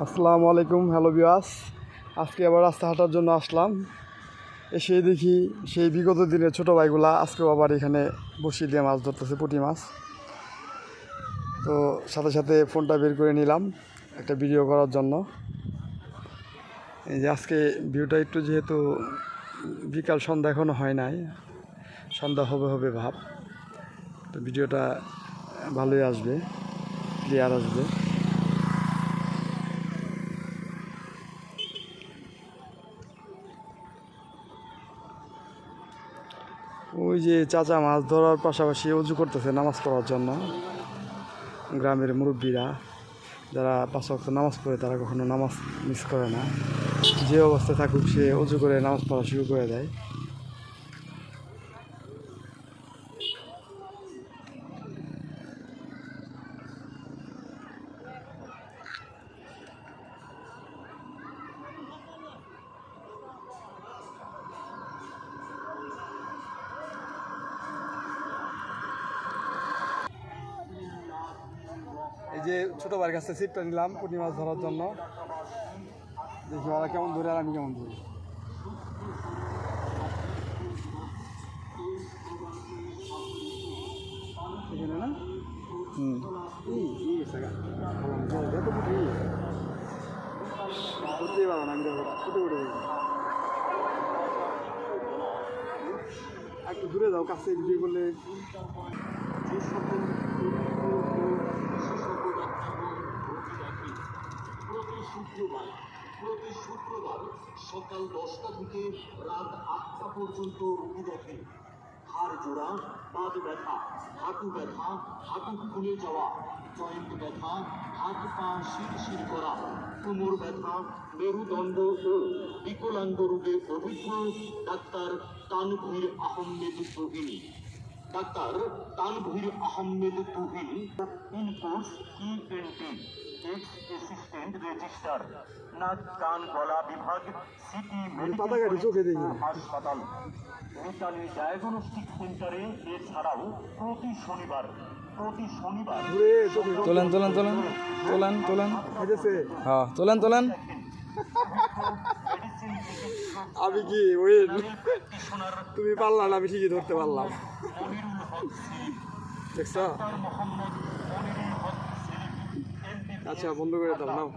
আসসালামু আলাইকুম, hello viewers. আজকে আবার রাস্তা হাঁটার জন্য আসলাম। এসে দেখি সেই বিগত দিনের ছোটো ভাইগুলা আজকেও আবার এখানে বসিয়ে দিয়ে মাছ ধরতেছে, পুঁটি মাছ। তো সাথে সাথে ফোনটা বের করে নিলাম একটা ভিডিও করার জন্য। এই যে আজকে ভিউটা একটু, যেহেতু বিকাল সন্ধ্যা এখনও হয় নাই, সন্ধ্যা হবে হবে ভাব, তো ভিডিওটা ভালোই আসবে, ক্লিয়ার আসবে। ওই যে চাচা মাছ ধরার পাশাপাশি উজু করতেছে নামাজ পড়ার জন্য। গ্রামের মুরব্বীরা যারা 5 ওয়াক্ত নামাজ পড়ে তারা কখনো নামাজ মিস করে না। যে অবস্থায় থাকুক সে উজু করে নামাজ পড়া শুরু করে দেয়। এই যে ছোটো ভাইয়ের কাছে ছিপটা নিলাম পুঁটি মাছ ধরার জন্য। দেখি ওরা কেমন ধরে আর আমি কেমন ধরি। এখানে না ধরতেই পারো না, আমি দেখো ফুটে উঠে দেখি। একটু দূরে যাও, কাছে ভিডিও করলে। প্রতি শুক্রবার সকাল 10টা থেকে রাত 8টা পর্যন্ত রোগী দেখে। হাড় জোড়া, বাত ব্যথা, হাঁটু ব্যথা, হাঁটু ফুলে যাওয়া, জয়েন্ট ব্যথা, হাত পা শিরশির করা, কোমর ব্যথা, মেরুদণ্ড ও বিকলাঙ্গ রোগে অভিজ্ঞ ডাক্তার তানভীর আহমেদ তুহিনী। ডাক্তার তানভীর আহমেদ তুহিনী, ইনকোর্স ইএনটি, এক্স অ্যাসিস্ট্যান্ট রেজিস্ট্রার, নাক কান গলা বিভাগ, সিটি মেডিকেল হাসপাতাল, মিতালি ডায়াগনস্টিক সেন্টারে। এছাড়াও প্রতি শনিবার তোলেন তোলেন তোলেন তোলেন তোলেন হ্যাঁ তোলেন তোলেন। আমি কি ওই তুমি পারলা না, আমি ঠিকই ধরতে পারলাম। দেখছ? আচ্ছা বন্ধ করে দাও, নাও।